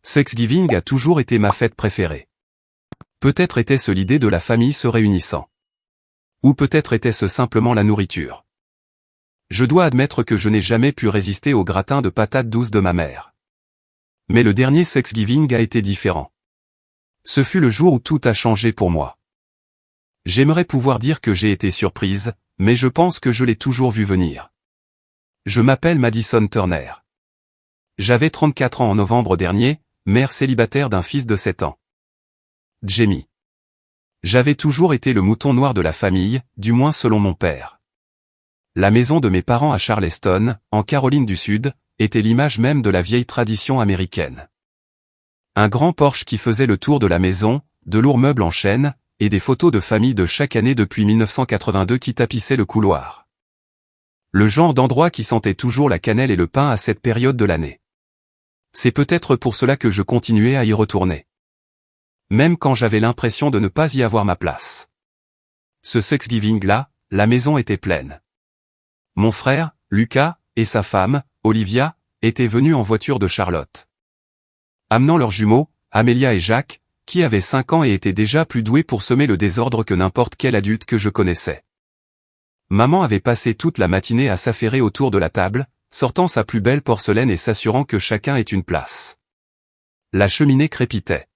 Thanksgiving a toujours été ma fête préférée. Peut-être était-ce l'idée de la famille se réunissant. Ou peut-être était-ce simplement la nourriture. Je dois admettre que je n'ai jamais pu résister au gratin de patates douces de ma mère. Mais le dernier Thanksgiving a été différent. Ce fut le jour où tout a changé pour moi. J'aimerais pouvoir dire que j'ai été surprise, mais je pense que je l'ai toujours vu venir. Je m'appelle Madison Turner. J'avais 34 ans en novembre dernier, mère célibataire d'un fils de 7 ans. Jamie. J'avais toujours été le mouton noir de la famille, du moins selon mon père. La maison de mes parents à Charleston, en Caroline du Sud, était l'image même de la vieille tradition américaine. Un grand porche qui faisait le tour de la maison, de lourds meubles en chêne, et des photos de famille de chaque année depuis 1982 qui tapissaient le couloir. Le genre d'endroit qui sentait toujours la cannelle et le pain à cette période de l'année. C'est peut-être pour cela que je continuais à y retourner. Même quand j'avais l'impression de ne pas y avoir ma place. Ce Thanksgiving-là, la maison était pleine. Mon frère, Lucas, et sa femme, Olivia, étaient venus en voiture de Charlotte. Amenant leurs jumeaux, Amelia et Jacques, qui avaient 5 ans et étaient déjà plus doués pour semer le désordre que n'importe quel adulte que je connaissais. Maman avait passé toute la matinée à s'affairer autour de la table, sortant sa plus belle porcelaine et s'assurant que chacun ait une place. La cheminée crépitait.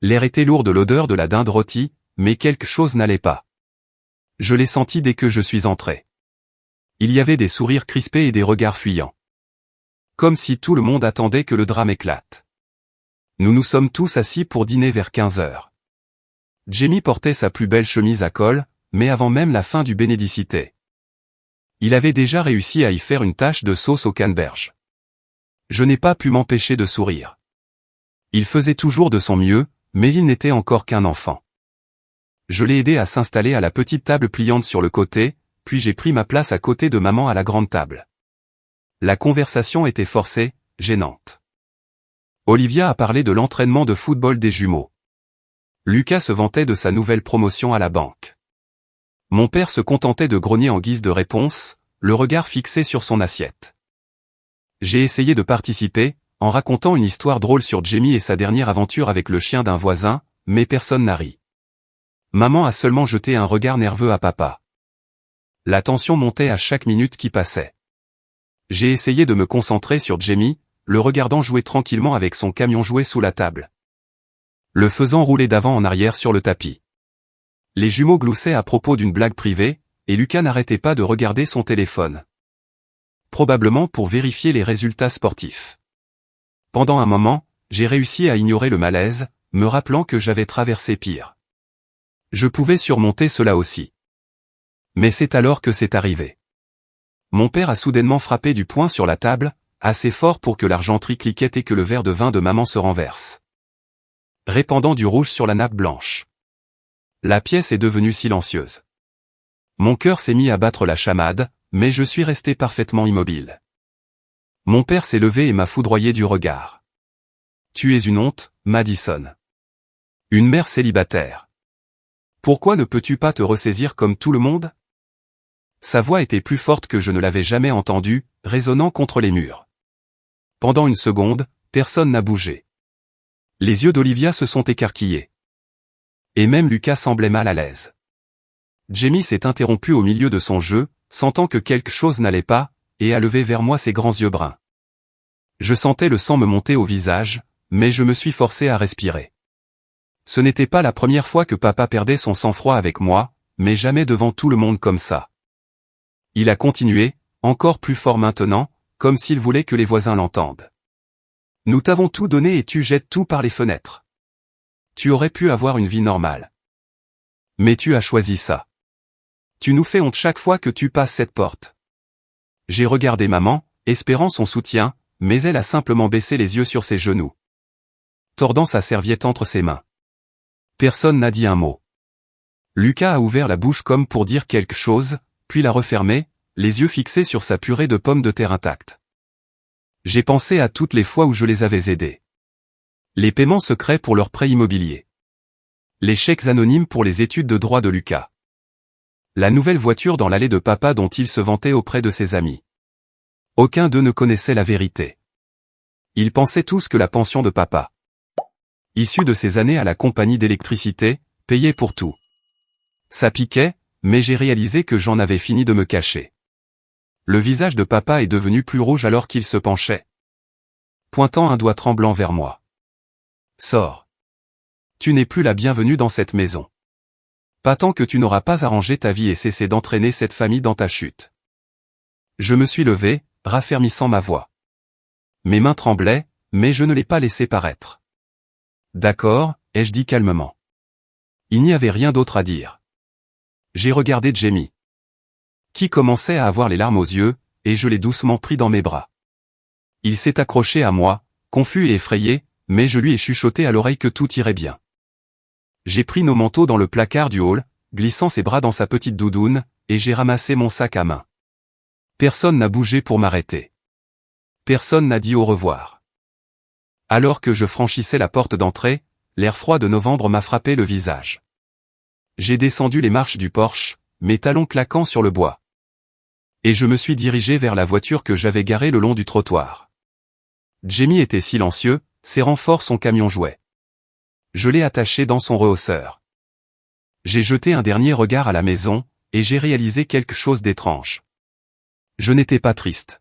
L'air était lourd de l'odeur de la dinde rôtie, mais quelque chose n'allait pas. Je l'ai senti dès que je suis entré. Il y avait des sourires crispés et des regards fuyants. Comme si tout le monde attendait que le drame éclate. Nous nous sommes tous assis pour dîner vers 15 heures. Jamie portait sa plus belle chemise à col, mais avant même la fin du bénédicité. Il avait déjà réussi à y faire une tache de sauce au canneberge. Je n'ai pas pu m'empêcher de sourire. Il faisait toujours de son mieux, mais il n'était encore qu'un enfant. Je l'ai aidé à s'installer à la petite table pliante sur le côté, puis j'ai pris ma place à côté de maman à la grande table. La conversation était forcée, gênante. Olivia a parlé de l'entraînement de football des jumeaux. Lucas se vantait de sa nouvelle promotion à la banque. Mon père se contentait de grogner en guise de réponse, le regard fixé sur son assiette. J'ai essayé de participer, en racontant une histoire drôle sur Jamie et sa dernière aventure avec le chien d'un voisin, mais personne n'a ri. Maman a seulement jeté un regard nerveux à papa. La tension montait à chaque minute qui passait. J'ai essayé de me concentrer sur Jamie, le regardant jouer tranquillement avec son camion jouet sous la table. Le faisant rouler d'avant en arrière sur le tapis. Les jumeaux gloussaient à propos d'une blague privée, et Lucas n'arrêtait pas de regarder son téléphone. Probablement pour vérifier les résultats sportifs. Pendant un moment, j'ai réussi à ignorer le malaise, me rappelant que j'avais traversé pire. Je pouvais surmonter cela aussi. Mais c'est alors que c'est arrivé. Mon père a soudainement frappé du poing sur la table, assez fort pour que l'argenterie cliquette et que le verre de vin de maman se renverse. Répandant du rouge sur la nappe blanche. La pièce est devenue silencieuse. Mon cœur s'est mis à battre la chamade, mais je suis resté parfaitement immobile. Mon père s'est levé et m'a foudroyé du regard. Tu es une honte, Madison. Une mère célibataire. Pourquoi ne peux-tu pas te ressaisir comme tout le monde? Sa voix était plus forte que je ne l'avais jamais entendue, résonnant contre les murs. Pendant une seconde, personne n'a bougé. Les yeux d'Olivia se sont écarquillés. Et même Lucas semblait mal à l'aise. Jamie s'est interrompu au milieu de son jeu, sentant que quelque chose n'allait pas, et a levé vers moi ses grands yeux bruns. Je sentais le sang me monter au visage, mais je me suis forcé à respirer. Ce n'était pas la première fois que papa perdait son sang-froid avec moi, mais jamais devant tout le monde comme ça. Il a continué, encore plus fort maintenant, comme s'il voulait que les voisins l'entendent. Nous t'avons tout donné et tu jettes tout par les fenêtres. Tu aurais pu avoir une vie normale. Mais tu as choisi ça. Tu nous fais honte chaque fois que tu passes cette porte. J'ai regardé maman, espérant son soutien, mais elle a simplement baissé les yeux sur ses genoux. Tordant sa serviette entre ses mains. Personne n'a dit un mot. Lucas a ouvert la bouche comme pour dire quelque chose, puis l'a refermée, les yeux fixés sur sa purée de pommes de terre intactes. J'ai pensé à toutes les fois où je les avais aidés. Les paiements secrets pour leurs prêts immobiliers. Les chèques anonymes pour les études de droit de Lucas. La nouvelle voiture dans l'allée de papa dont il se vantait auprès de ses amis. Aucun d'eux ne connaissait la vérité. Ils pensaient tous que la pension de papa, issue de ces années à la compagnie d'électricité, payait pour tout. Ça piquait, mais j'ai réalisé que j'en avais fini de me cacher. Le visage de papa est devenu plus rouge alors qu'il se penchait, pointant un doigt tremblant vers moi. Sors. Tu n'es plus la bienvenue dans cette maison. Pas tant que tu n'auras pas arrangé ta vie et cessé d'entraîner cette famille dans ta chute. Je me suis levé, raffermissant ma voix. Mes mains tremblaient, mais je ne l'ai pas laissé paraître. D'accord, ai-je dit calmement. Il n'y avait rien d'autre à dire. J'ai regardé Jamie, qui commençait à avoir les larmes aux yeux, et je l'ai doucement pris dans mes bras. Il s'est accroché à moi, confus et effrayé, mais je lui ai chuchoté à l'oreille que tout irait bien. J'ai pris nos manteaux dans le placard du hall, glissant ses bras dans sa petite doudoune, et j'ai ramassé mon sac à main. Personne n'a bougé pour m'arrêter. Personne n'a dit au revoir. Alors que je franchissais la porte d'entrée, l'air froid de novembre m'a frappé le visage. J'ai descendu les marches du Porsche, mes talons claquant sur le bois. Et je me suis dirigé vers la voiture que j'avais garée le long du trottoir. Jamie était silencieux, serrant fort son camion jouet. Je l'ai attaché dans son rehausseur. J'ai jeté un dernier regard à la maison, et j'ai réalisé quelque chose d'étrange. Je n'étais pas triste.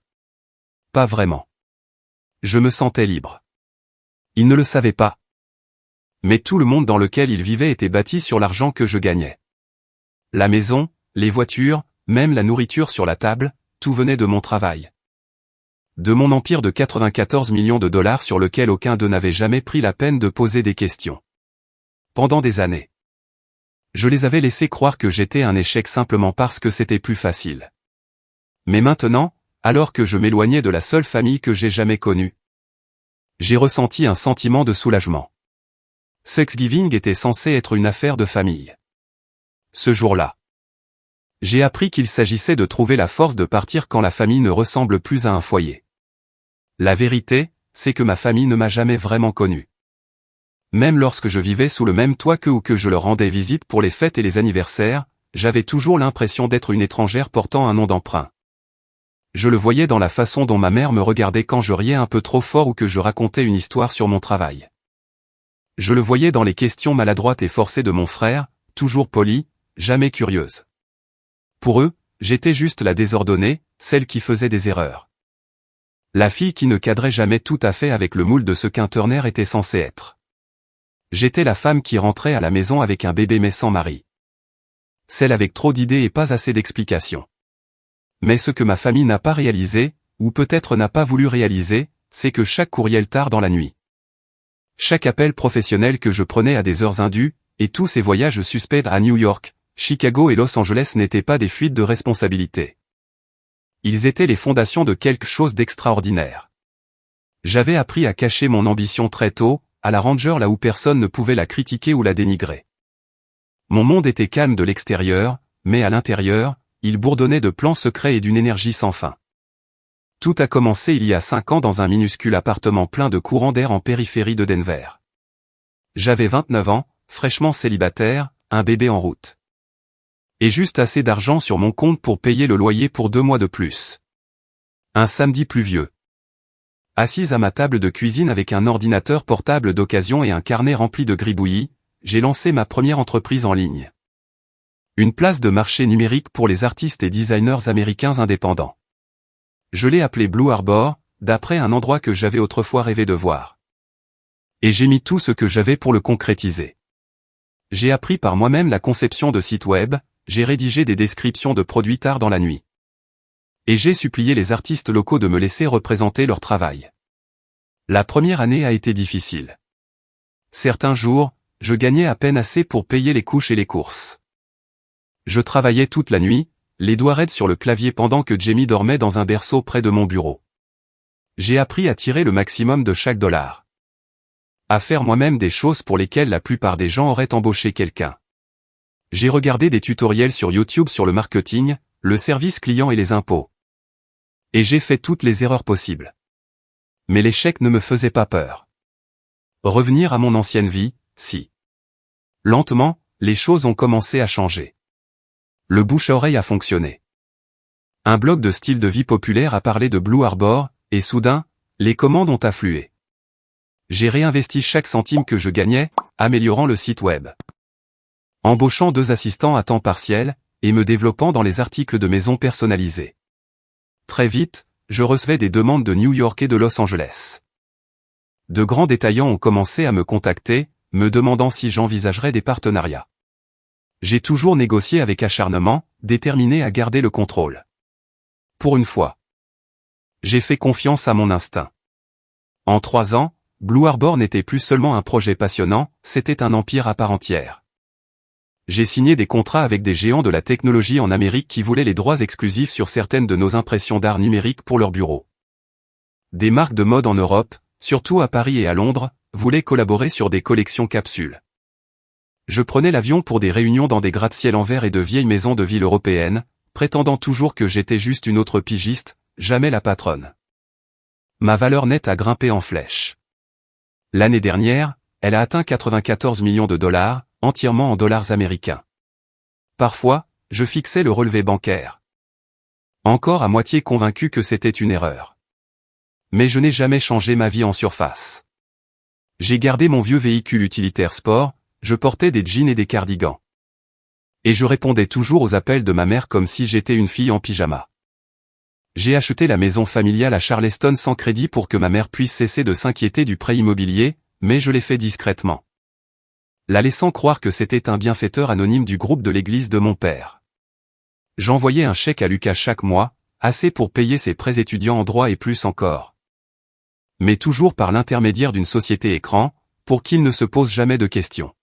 Pas vraiment. Je me sentais libre. Il ne le savait pas. Mais tout le monde dans lequel il vivait était bâti sur l'argent que je gagnais. La maison, les voitures, même la nourriture sur la table, tout venait de mon travail. De mon empire de 94 millions de dollars sur lequel aucun d'eux n'avait jamais pris la peine de poser des questions. Pendant des années. Je les avais laissés croire que j'étais un échec simplement parce que c'était plus facile. Mais maintenant, alors que je m'éloignais de la seule famille que j'ai jamais connue, j'ai ressenti un sentiment de soulagement. Thanksgiving était censé être une affaire de famille. Ce jour-là, j'ai appris qu'il s'agissait de trouver la force de partir quand la famille ne ressemble plus à un foyer. La vérité, c'est que ma famille ne m'a jamais vraiment connu. Même lorsque je vivais sous le même toit qu'eux ou que je leur rendais visite pour les fêtes et les anniversaires, j'avais toujours l'impression d'être une étrangère portant un nom d'emprunt. Je le voyais dans la façon dont ma mère me regardait quand je riais un peu trop fort ou que je racontais une histoire sur mon travail. Je le voyais dans les questions maladroites et forcées de mon frère, toujours polie, jamais curieuse. Pour eux, j'étais juste la désordonnée, celle qui faisait des erreurs. La fille qui ne cadrait jamais tout à fait avec le moule de ce qu'un Turner était censé être. J'étais la femme qui rentrait à la maison avec un bébé mais sans mari. Celle avec trop d'idées et pas assez d'explications. Mais ce que ma famille n'a pas réalisé, ou peut-être n'a pas voulu réaliser, c'est que chaque courriel tard dans la nuit, chaque appel professionnel que je prenais à des heures indues, et tous ces voyages suspects à New York, Chicago et Los Angeles n'étaient pas des fuites de responsabilité. Ils étaient les fondations de quelque chose d'extraordinaire. J'avais appris à cacher mon ambition très tôt, à la ranger là où personne ne pouvait la critiquer ou la dénigrer. Mon monde était calme de l'extérieur, mais à l'intérieur, il bourdonnait de plans secrets et d'une énergie sans fin. Tout a commencé il y a 5 ans dans un minuscule appartement plein de courants d'air en périphérie de Denver. J'avais 29 ans, fraîchement célibataire, un bébé en route. Et juste assez d'argent sur mon compte pour payer le loyer pour 2 mois de plus. Un samedi pluvieux. Assise à ma table de cuisine avec un ordinateur portable d'occasion et un carnet rempli de gribouillis, j'ai lancé ma première entreprise en ligne. Une place de marché numérique pour les artistes et designers américains indépendants. Je l'ai appelé Blue Harbor, d'après un endroit que j'avais autrefois rêvé de voir. Et j'ai mis tout ce que j'avais pour le concrétiser. J'ai appris par moi-même la conception de sites web, j'ai rédigé des descriptions de produits tard dans la nuit. Et j'ai supplié les artistes locaux de me laisser représenter leur travail. La première année a été difficile. Certains jours, je gagnais à peine assez pour payer les couches et les courses. Je travaillais toute la nuit, les doigts raides sur le clavier pendant que Jamie dormait dans un berceau près de mon bureau. J'ai appris à tirer le maximum de chaque dollar. À faire moi-même des choses pour lesquelles la plupart des gens auraient embauché quelqu'un. J'ai regardé des tutoriels sur YouTube sur le marketing, le service client et les impôts. Et j'ai fait toutes les erreurs possibles. Mais l'échec ne me faisait pas peur. Revenir à mon ancienne vie, si. Lentement, les choses ont commencé à changer. Le bouche-à-oreille a fonctionné. Un blog de style de vie populaire a parlé de Blue Harbor, et soudain, Les commandes ont afflué. J'ai réinvesti chaque centime que je gagnais, améliorant le site web, embauchant 2 assistants à temps partiel, et me développant dans les articles de maison personnalisés. Très vite, je recevais des demandes de New York et de Los Angeles. De grands détaillants ont commencé à me contacter, me demandant si j'envisagerais des partenariats. J'ai toujours négocié avec acharnement, déterminé à garder le contrôle. Pour une fois, j'ai fait confiance à mon instinct. En 3 ans, Blue Arbor n'était plus seulement un projet passionnant, c'était un empire à part entière. J'ai signé des contrats avec des géants de la technologie en Amérique qui voulaient les droits exclusifs sur certaines de nos impressions d'art numérique pour leurs bureaux. Des marques de mode en Europe, surtout à Paris et à Londres, voulaient collaborer sur des collections capsules. Je prenais l'avion pour des réunions dans des gratte-ciel en verre et de vieilles maisons de ville européennes, prétendant toujours que j'étais juste une autre pigiste, jamais la patronne. Ma valeur nette a grimpé en flèche. L'année dernière, elle a atteint 94 millions de dollars, entièrement en dollars américains. Parfois, je fixais le relevé bancaire. Encore à moitié convaincu que c'était une erreur. Mais je n'ai jamais changé ma vie en surface. J'ai gardé mon vieux véhicule utilitaire sport, je portais des jeans et des cardigans. Et je répondais toujours aux appels de ma mère comme si j'étais une fille en pyjama. J'ai acheté la maison familiale à Charleston sans crédit pour que ma mère puisse cesser de s'inquiéter du prêt immobilier, mais je l'ai fait discrètement, la laissant croire que c'était un bienfaiteur anonyme du groupe de l'église de mon père. J'envoyais un chèque à Lucas chaque mois, assez pour payer ses prêts étudiants en droit et plus encore. Mais toujours par l'intermédiaire d'une société écran, pour qu'il ne se pose jamais de questions.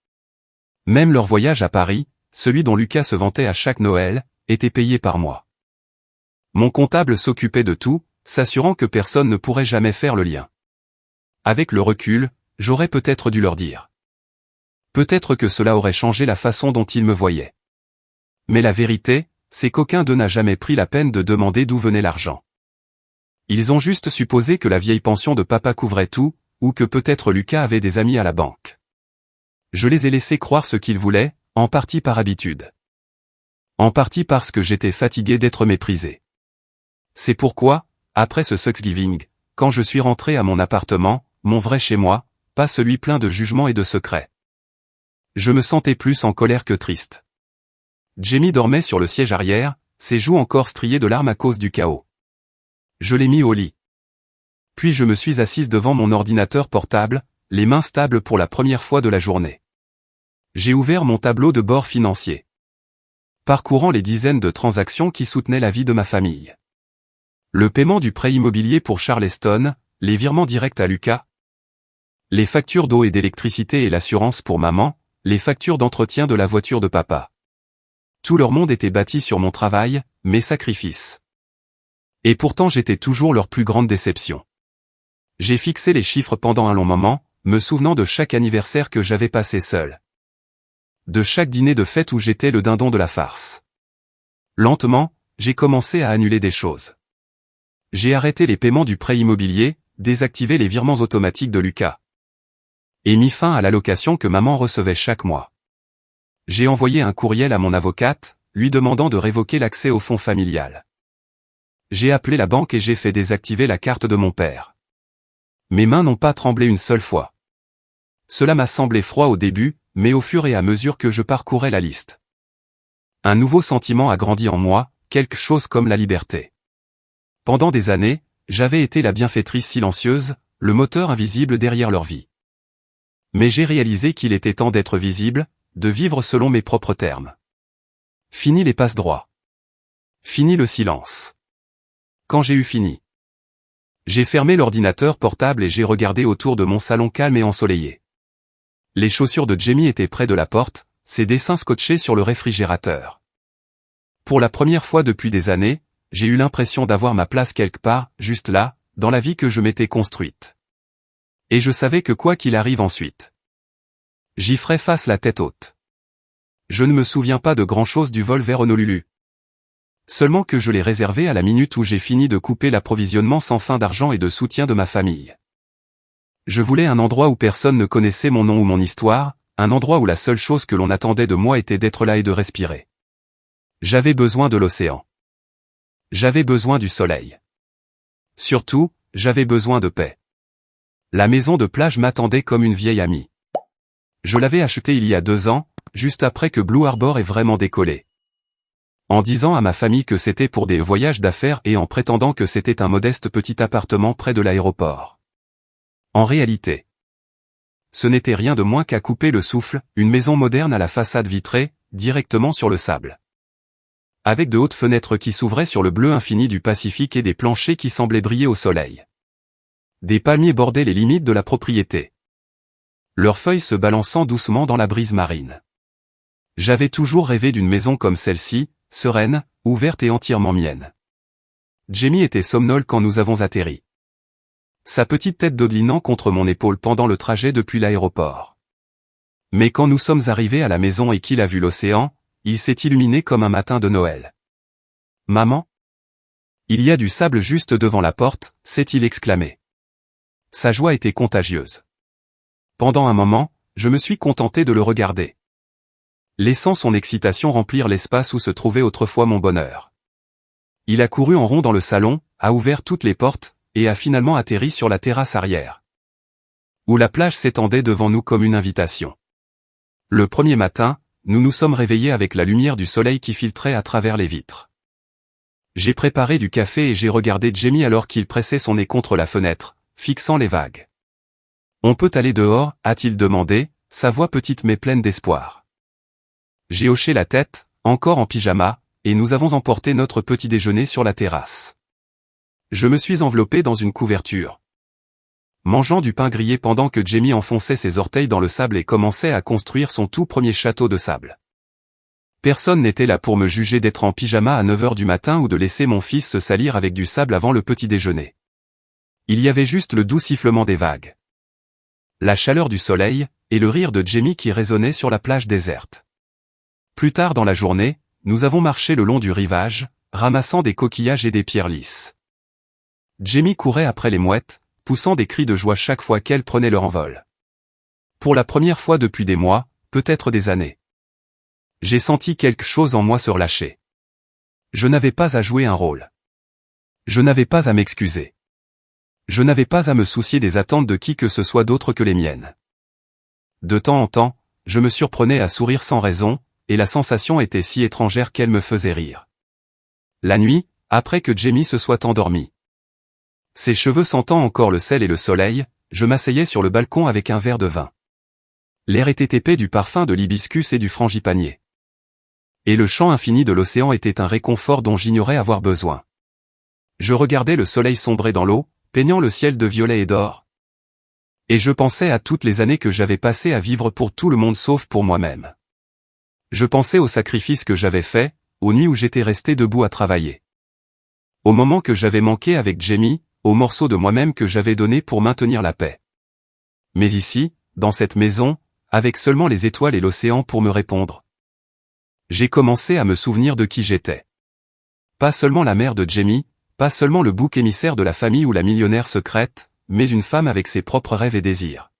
Même leur voyage à Paris, celui dont Lucas se vantait à chaque Noël, était payé par moi. Mon comptable s'occupait de tout, s'assurant que personne ne pourrait jamais faire le lien. Avec le recul, j'aurais peut-être dû leur dire. Peut-être que cela aurait changé la façon dont ils me voyaient. Mais la vérité, c'est qu'aucun d'eux n'a jamais pris la peine de demander d'où venait l'argent. Ils ont juste supposé que la vieille pension de papa couvrait tout, ou que peut-être Lucas avait des amis à la banque. Je les ai laissés croire ce qu'ils voulaient, en partie par habitude. En partie parce que j'étais fatigué d'être méprisé. C'est pourquoi, après ce Thanksgiving, quand je suis rentré à mon appartement, mon vrai chez moi, pas celui plein de jugements et de secrets, je me sentais plus en colère que triste. Jamie dormait sur le siège arrière, ses joues encore striées de larmes à cause du chaos. Je l'ai mis au lit. Puis je me suis assise devant mon ordinateur portable, les mains stables pour la première fois de la journée. J'ai ouvert mon tableau de bord financier, parcourant les dizaines de transactions qui soutenaient la vie de ma famille. Le paiement du prêt immobilier pour Charleston, les virements directs à Lucas, les factures d'eau et d'électricité et l'assurance pour maman, les factures d'entretien de la voiture de papa. Tout leur monde était bâti sur mon travail, mes sacrifices. Et pourtant j'étais toujours leur plus grande déception. J'ai fixé les chiffres pendant un long moment, me souvenant de chaque anniversaire que j'avais passé seul. De chaque dîner de fête où j'étais le dindon de la farce. Lentement, j'ai commencé à annuler des choses. J'ai arrêté les paiements du prêt immobilier, désactivé les virements automatiques de Lucas. Et mis fin à l'allocation que maman recevait chaque mois. J'ai envoyé un courriel à mon avocate, lui demandant de révoquer l'accès au fonds familial. J'ai appelé la banque et j'ai fait désactiver la carte de mon père. Mes mains n'ont pas tremblé une seule fois. Cela m'a semblé froid au début, mais au fur et à mesure que je parcourais la liste, un nouveau sentiment a grandi en moi, quelque chose comme la liberté. Pendant des années, j'avais été la bienfaitrice silencieuse, le moteur invisible derrière leur vie. Mais j'ai réalisé qu'il était temps d'être visible, de vivre selon mes propres termes. Fini les passe-droits. Fini le silence. Quand j'ai eu fini, j'ai fermé l'ordinateur portable et j'ai regardé autour de mon salon calme et ensoleillé. Les chaussures de Jamie étaient près de la porte, ses dessins scotchés sur le réfrigérateur. Pour la première fois depuis des années, j'ai eu l'impression d'avoir ma place quelque part, juste là, dans la vie que je m'étais construite. Et je savais que quoi qu'il arrive ensuite, j'y ferais face la tête haute. Je ne me souviens pas de grand-chose du vol vers Honolulu. Seulement que je l'ai réservé à la minute où j'ai fini de couper l'approvisionnement sans fin d'argent et de soutien de ma famille. Je voulais un endroit où personne ne connaissait mon nom ou mon histoire, un endroit où la seule chose que l'on attendait de moi était d'être là et de respirer. J'avais besoin de l'océan. J'avais besoin du soleil. Surtout, j'avais besoin de paix. La maison de plage m'attendait comme une vieille amie. Je l'avais achetée il y a 2 ans, juste après que Blue Harbor ait vraiment décollé. En disant à ma famille que c'était pour des voyages d'affaires et en prétendant que c'était un modeste petit appartement près de l'aéroport. En réalité, ce n'était rien de moins qu'à couper le souffle, une maison moderne à la façade vitrée, directement sur le sable. Avec de hautes fenêtres qui s'ouvraient sur le bleu infini du Pacifique et des planchers qui semblaient briller au soleil. Des palmiers bordaient les limites de la propriété, leurs feuilles se balançant doucement dans la brise marine. J'avais toujours rêvé d'une maison comme celle-ci, sereine, ouverte et entièrement mienne. Jamie était somnole quand nous avons atterri. Sa petite tête dodelinant contre mon épaule pendant le trajet depuis l'aéroport. Mais quand nous sommes arrivés à la maison et qu'il a vu l'océan, il s'est illuminé comme un matin de Noël. « Maman ? Il y a du sable juste devant la porte », s'est-il exclamé. Sa joie était contagieuse. Pendant un moment, je me suis contenté de le regarder, laissant son excitation remplir l'espace où se trouvait autrefois mon bonheur. Il a couru en rond dans le salon, a ouvert toutes les portes, et a finalement atterri sur la terrasse arrière, où la plage s'étendait devant nous comme une invitation. Le premier matin, nous nous sommes réveillés avec la lumière du soleil qui filtrait à travers les vitres. J'ai préparé du café et j'ai regardé Jamie alors qu'il pressait son nez contre la fenêtre, fixant les vagues. « On peut aller dehors ?» a-t-il demandé, sa voix petite mais pleine d'espoir. J'ai hoché la tête, encore en pyjama, et nous avons emporté notre petit déjeuner sur la terrasse. Je me suis enveloppé dans une couverture, mangeant du pain grillé pendant que Jamie enfonçait ses orteils dans le sable et commençait à construire son tout premier château de sable. Personne n'était là pour me juger d'être en pyjama à 9 h du matin ou de laisser mon fils se salir avec du sable avant le petit déjeuner. Il y avait juste le doux sifflement des vagues, la chaleur du soleil, et le rire de Jamie qui résonnait sur la plage déserte. Plus tard dans la journée, nous avons marché le long du rivage, ramassant des coquillages et des pierres lisses. Jamie courait après les mouettes, poussant des cris de joie chaque fois qu'elles prenaient leur envol. Pour la première fois depuis des mois, peut-être des années, j'ai senti quelque chose en moi se relâcher. Je n'avais pas à jouer un rôle. Je n'avais pas à m'excuser. Je n'avais pas à me soucier des attentes de qui que ce soit d'autre que les miennes. De temps en temps, je me surprenais à sourire sans raison, et la sensation était si étrangère qu'elle me faisait rire. La nuit, après que Jamie se soit endormi, ses cheveux sentant encore le sel et le soleil, je m'asseyais sur le balcon avec un verre de vin. L'air était épais du parfum de l'hibiscus et du frangipanier. Et le chant infini de l'océan était un réconfort dont j'ignorais avoir besoin. Je regardais le soleil sombrer dans l'eau, peignant le ciel de violet et d'or. Et je pensais à toutes les années que j'avais passées à vivre pour tout le monde sauf pour moi-même. Je pensais aux sacrifices que j'avais faits, aux nuits où j'étais resté debout à travailler, aux moments que j'avais manqués avec Jamie, aux morceaux de moi-même que j'avais donnés pour maintenir la paix. Mais ici, dans cette maison, avec seulement les étoiles et l'océan pour me répondre, j'ai commencé à me souvenir de qui j'étais. Pas seulement la mère de Jamie, pas seulement le bouc émissaire de la famille ou la millionnaire secrète, mais une femme avec ses propres rêves et désirs.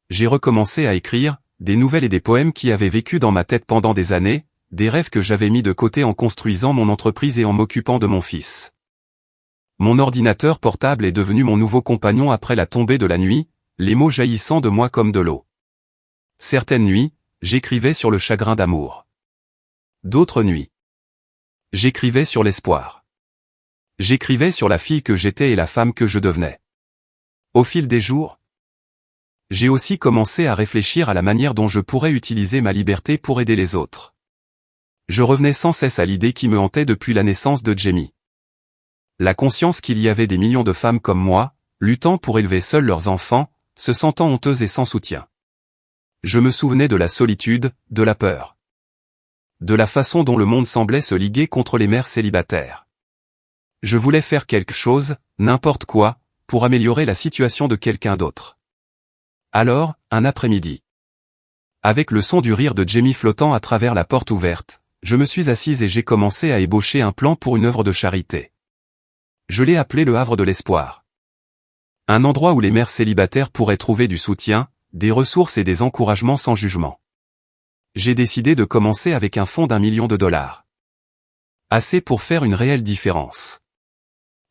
J'ai recommencé à écrire, des nouvelles et des poèmes qui avaient vécu dans ma tête pendant des années, des rêves que j'avais mis de côté en construisant mon entreprise et en m'occupant de mon fils. Mon ordinateur portable est devenu mon nouveau compagnon après la tombée de la nuit, les mots jaillissant de moi comme de l'eau. Certaines nuits, j'écrivais sur le chagrin d'amour. D'autres nuits, j'écrivais sur l'espoir. J'écrivais sur la fille que j'étais et la femme que je devenais. Au fil des jours, j'ai aussi commencé à réfléchir à la manière dont je pourrais utiliser ma liberté pour aider les autres. Je revenais sans cesse à l'idée qui me hantait depuis la naissance de Jamie. La conscience qu'il y avait des millions de femmes comme moi, luttant pour élever seules leurs enfants, se sentant honteuses et sans soutien. Je me souvenais de la solitude, de la peur, de la façon dont le monde semblait se liguer contre les mères célibataires. Je voulais faire quelque chose, n'importe quoi, pour améliorer la situation de quelqu'un d'autre. Alors, un après-midi, avec le son du rire de Jamie flottant à travers la porte ouverte, je me suis assise et j'ai commencé à ébaucher un plan pour une œuvre de charité. Je l'ai appelé le Havre de l'Espoir. Un endroit où les mères célibataires pourraient trouver du soutien, des ressources et des encouragements sans jugement. J'ai décidé de commencer avec un fonds d'1 million de dollars. Assez pour faire une réelle différence.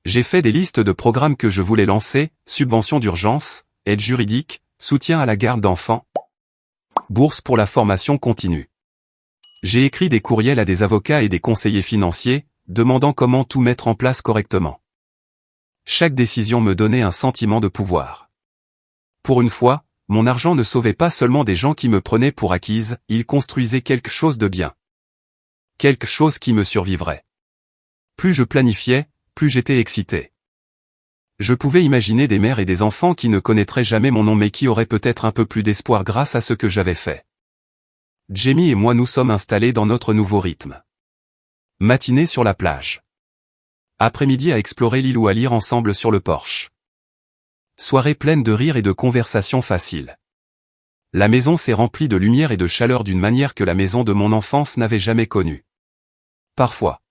J'ai fait des listes de programmes que je voulais lancer, subventions d'urgence, aide juridique, soutien à la garde d'enfants, bourse pour la formation continue. J'ai écrit des courriels à des avocats et des conseillers financiers, demandant comment tout mettre en place correctement. Chaque décision me donnait un sentiment de pouvoir. Pour une fois, mon argent ne sauvait pas seulement des gens qui me prenaient pour acquise, il construisait quelque chose de bien. Quelque chose qui me survivrait. Plus je planifiais, plus j'étais excité. Je pouvais imaginer des mères et des enfants qui ne connaîtraient jamais mon nom mais qui auraient peut-être un peu plus d'espoir grâce à ce que j'avais fait. Jamie et moi nous sommes installés dans notre nouveau rythme. Matinée sur la plage. Après-midi à explorer l'île ou à lire ensemble sur le porche. Soirée pleine de rires et de conversations faciles. La maison s'est remplie de lumière et de chaleur d'une manière que la maison de mon enfance n'avait jamais connue. Parfois,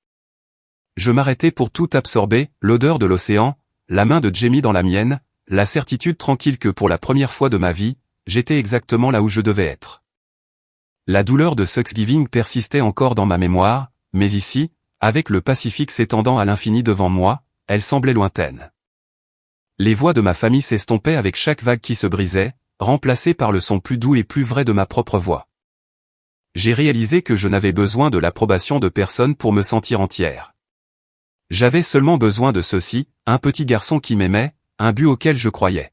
je m'arrêtais pour tout absorber, l'odeur de l'océan, la main de Jamie dans la mienne, la certitude tranquille que pour la première fois de ma vie, j'étais exactement là où je devais être. La douleur de Thanksgiving persistait encore dans ma mémoire, mais ici, avec le Pacifique s'étendant à l'infini devant moi, elle semblait lointaine. Les voix de ma famille s'estompaient avec chaque vague qui se brisait, remplacée par le son plus doux et plus vrai de ma propre voix. J'ai réalisé que je n'avais besoin de l'approbation de personne pour me sentir entière. J'avais seulement besoin de ceci, un petit garçon qui m'aimait, un but auquel je croyais.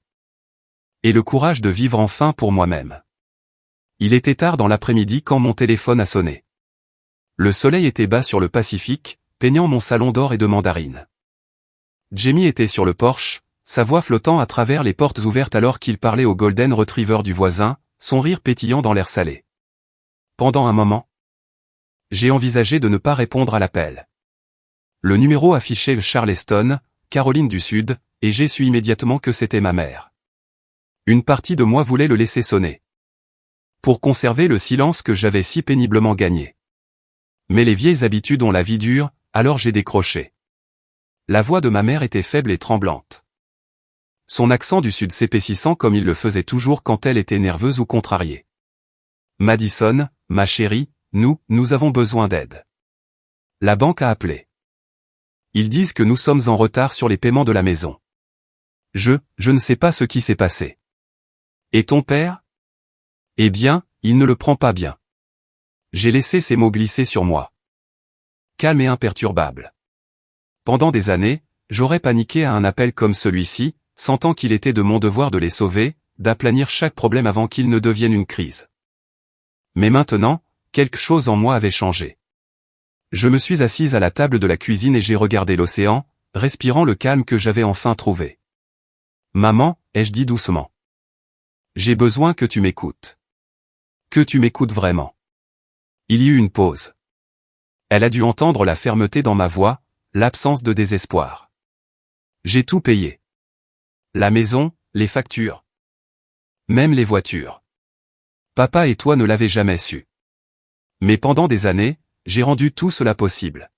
Et le courage de vivre enfin pour moi-même. Il était tard dans l'après-midi quand mon téléphone a sonné. Le soleil était bas sur le Pacifique, peignant mon salon d'or et de mandarines. Jamie était sur le porche, sa voix flottant à travers les portes ouvertes alors qu'il parlait au Golden Retriever du voisin, son rire pétillant dans l'air salé. Pendant un moment, j'ai envisagé de ne pas répondre à l'appel. Le numéro affichait le Charleston, Caroline du Sud, et j'ai su immédiatement que c'était ma mère. Une partie de moi voulait le laisser sonner. Pour conserver le silence que j'avais si péniblement gagné. Mais les vieilles habitudes ont la vie dure, alors j'ai décroché. La voix de ma mère était faible et tremblante. Son accent du Sud s'épaississant comme il le faisait toujours quand elle était nerveuse ou contrariée. Madison, ma chérie, nous avons besoin d'aide. La banque a appelé. Ils disent que nous sommes en retard sur les paiements de la maison. Je ne sais pas ce qui s'est passé. Et ton père? Eh bien, il ne le prend pas bien. J'ai laissé ces mots glisser sur moi. Calme et imperturbable. Pendant des années, j'aurais paniqué à un appel comme celui-ci, sentant qu'il était de mon devoir de les sauver, d'aplanir chaque problème avant qu'il ne devienne une crise. Mais maintenant, quelque chose en moi avait changé. Je me suis assise à la table de la cuisine et j'ai regardé l'océan, respirant le calme que j'avais enfin trouvé. Maman, ai-je dit doucement. J'ai besoin que tu m'écoutes. Que tu m'écoutes vraiment. Il y eut une pause. Elle a dû entendre la fermeté dans ma voix, l'absence de désespoir. J'ai tout payé. La maison, les factures. Même les voitures. Papa et toi ne l'avez jamais su. Mais pendant des années, j'ai rendu tout cela possible.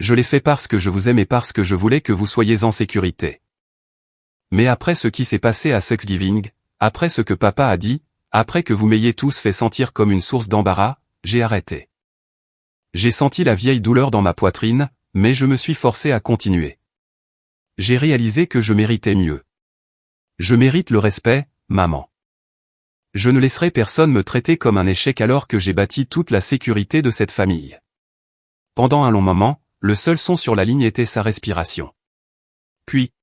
Je l'ai fait parce que je vous aime et parce que je voulais que vous soyez en sécurité. Mais après ce qui s'est passé à Thanksgiving, après ce que papa a dit, après que vous m'ayez tous fait sentir comme une source d'embarras, j'ai arrêté. J'ai senti la vieille douleur dans ma poitrine, mais je me suis forcé à continuer. J'ai réalisé que je méritais mieux. Je mérite le respect, maman. Je ne laisserai personne me traiter comme un échec alors que j'ai bâti toute la sécurité de cette famille. Pendant un long moment, le seul son sur la ligne était sa respiration. Puis,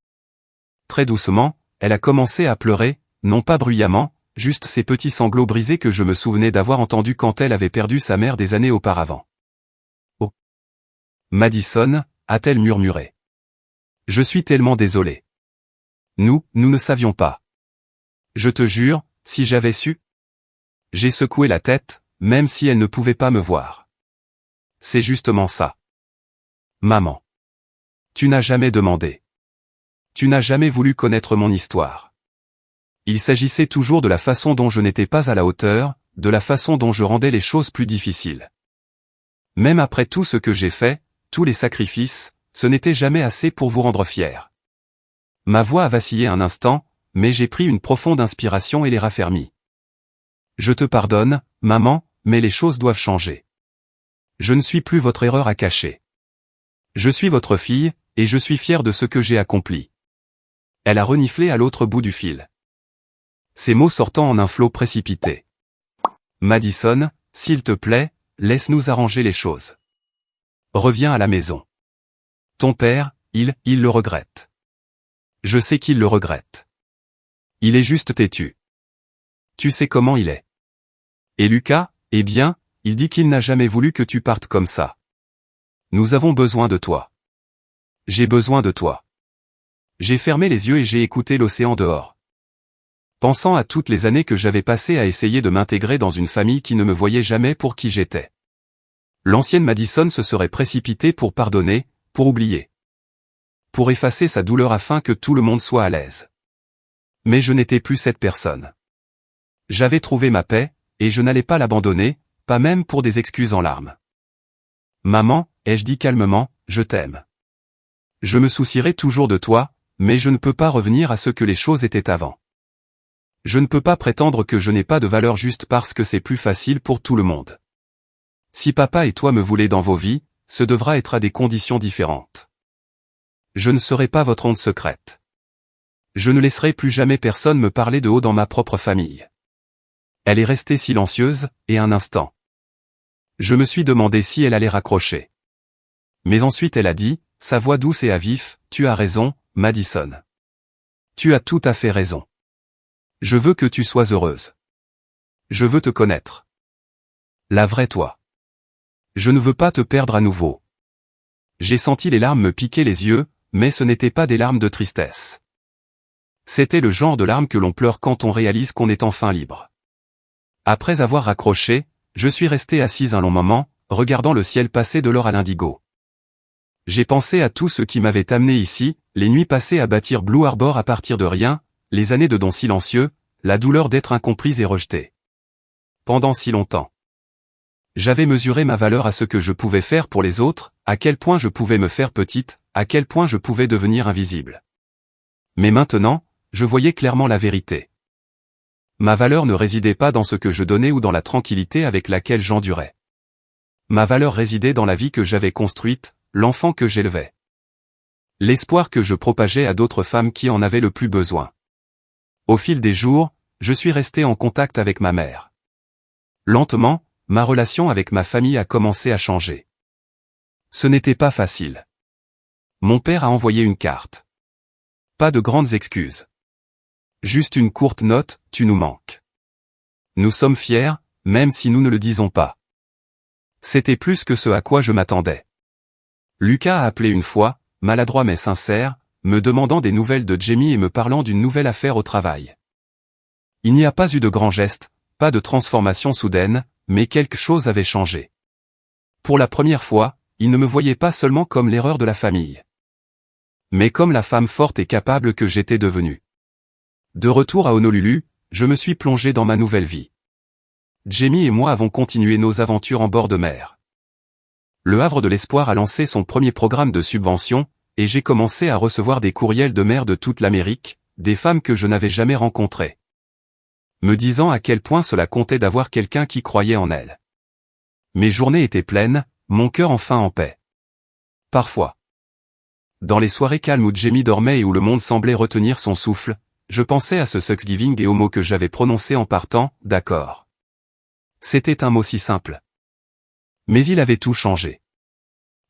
très doucement, elle a commencé à pleurer, non pas bruyamment, juste ces petits sanglots brisés que je me souvenais d'avoir entendus quand elle avait perdu sa mère des années auparavant. Oh. Madison, a-t-elle murmuré. Je suis tellement désolé. Nous ne savions pas. Je te jure, si j'avais su. J'ai secoué la tête, même si elle ne pouvait pas me voir. C'est justement ça. Maman. Tu n'as jamais demandé. Tu n'as jamais voulu connaître mon histoire. Il s'agissait toujours de la façon dont je n'étais pas à la hauteur, de la façon dont je rendais les choses plus difficiles. Même après tout ce que j'ai fait, tous les sacrifices, ce n'était jamais assez pour vous rendre fiers. Ma voix a vacillé un instant, mais j'ai pris une profonde inspiration et les raffermi. Je te pardonne, maman, mais les choses doivent changer. Je ne suis plus votre erreur à cacher. Je suis votre fille, et je suis fier de ce que j'ai accompli. Elle a reniflé à l'autre bout du fil. Ces mots sortant en un flot précipité. Madison, s'il te plaît, laisse-nous arranger les choses. Reviens à la maison. Ton père, il le regrette. Je sais qu'il le regrette. Il est juste têtu. Tu sais comment il est. Et Lucas, eh bien, il dit qu'il n'a jamais voulu que tu partes comme ça. Nous avons besoin de toi. J'ai besoin de toi. J'ai fermé les yeux et j'ai écouté l'océan dehors. Pensant à toutes les années que j'avais passées à essayer de m'intégrer dans une famille qui ne me voyait jamais pour qui j'étais. L'ancienne Madison se serait précipitée pour pardonner, pour oublier. Pour effacer sa douleur afin que tout le monde soit à l'aise. Mais je n'étais plus cette personne. J'avais trouvé ma paix, et je n'allais pas l'abandonner, pas même pour des excuses en larmes. Maman, ai-je dit calmement, je t'aime. Je me soucierai toujours de toi, mais je ne peux pas revenir à ce que les choses étaient avant. Je ne peux pas prétendre que je n'ai pas de valeur juste parce que c'est plus facile pour tout le monde. Si papa et toi me voulez dans vos vies, ce devra être à des conditions différentes. Je ne serai pas votre honte secrète. Je ne laisserai plus jamais personne me parler de haut dans ma propre famille. Elle est restée silencieuse, et un instant. Je me suis demandé si elle allait raccrocher. Mais ensuite elle a dit, sa voix douce et à vif, tu as raison, Madison. Tu as tout à fait raison. Je veux que tu sois heureuse. Je veux te connaître. La vraie toi. Je ne veux pas te perdre à nouveau. J'ai senti les larmes me piquer les yeux, mais ce n'étaient pas des larmes de tristesse. C'était le genre de larmes que l'on pleure quand on réalise qu'on est enfin libre. Après avoir raccroché, je suis resté assise un long moment, regardant le ciel passer de l'or à l'indigo. J'ai pensé à tout ce qui m'avait amené ici, les nuits passées à bâtir Blue Harbor à partir de rien, les années de dons silencieux, la douleur d'être incomprise et rejetée. Pendant si longtemps. J'avais mesuré ma valeur à ce que je pouvais faire pour les autres, à quel point je pouvais me faire petite, à quel point je pouvais devenir invisible. Mais maintenant, je voyais clairement la vérité. Ma valeur ne résidait pas dans ce que je donnais ou dans la tranquillité avec laquelle j'endurais. Ma valeur résidait dans la vie que j'avais construite, l'enfant que j'élevais. L'espoir que je propageais à d'autres femmes qui en avaient le plus besoin. Au fil des jours, je suis resté en contact avec ma mère. Lentement, ma relation avec ma famille a commencé à changer. Ce n'était pas facile. Mon père a envoyé une carte. Pas de grandes excuses. Juste une courte note, tu nous manques. Nous sommes fiers, même si nous ne le disons pas. C'était plus que ce à quoi je m'attendais. Lucas a appelé une fois, maladroit mais sincère, me demandant des nouvelles de Jamie et me parlant d'une nouvelle affaire au travail. Il n'y a pas eu de grand geste, pas de transformation soudaine, mais quelque chose avait changé. Pour la première fois, il ne me voyait pas seulement comme l'erreur de la famille, mais comme la femme forte et capable que j'étais devenue. De retour à Honolulu, je me suis plongé dans ma nouvelle vie. Jamie et moi avons continué nos aventures en bord de mer. Le Havre de l'Espoir a lancé son premier programme de subvention, et j'ai commencé à recevoir des courriels de mères de toute l'Amérique, des femmes que je n'avais jamais rencontrées, me disant à quel point cela comptait d'avoir quelqu'un qui croyait en elles. Mes journées étaient pleines, mon cœur enfin en paix. Parfois. Dans les soirées calmes où Jamie dormait et où le monde semblait retenir son souffle, je pensais à ce Thanksgiving et aux mots que j'avais prononcés en partant, d'accord. C'était un mot si simple. Mais il avait tout changé.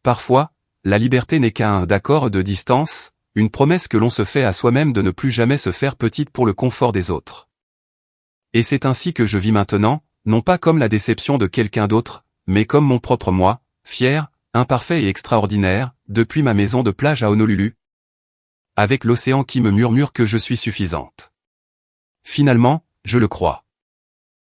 Parfois, la liberté n'est qu'un d'accord de distance, une promesse que l'on se fait à soi-même de ne plus jamais se faire petite pour le confort des autres. Et c'est ainsi que je vis maintenant, non pas comme la déception de quelqu'un d'autre, mais comme mon propre moi, fier, imparfait et extraordinaire, depuis ma maison de plage à Honolulu. Avec l'océan qui me murmure que je suis suffisante. Finalement, je le crois.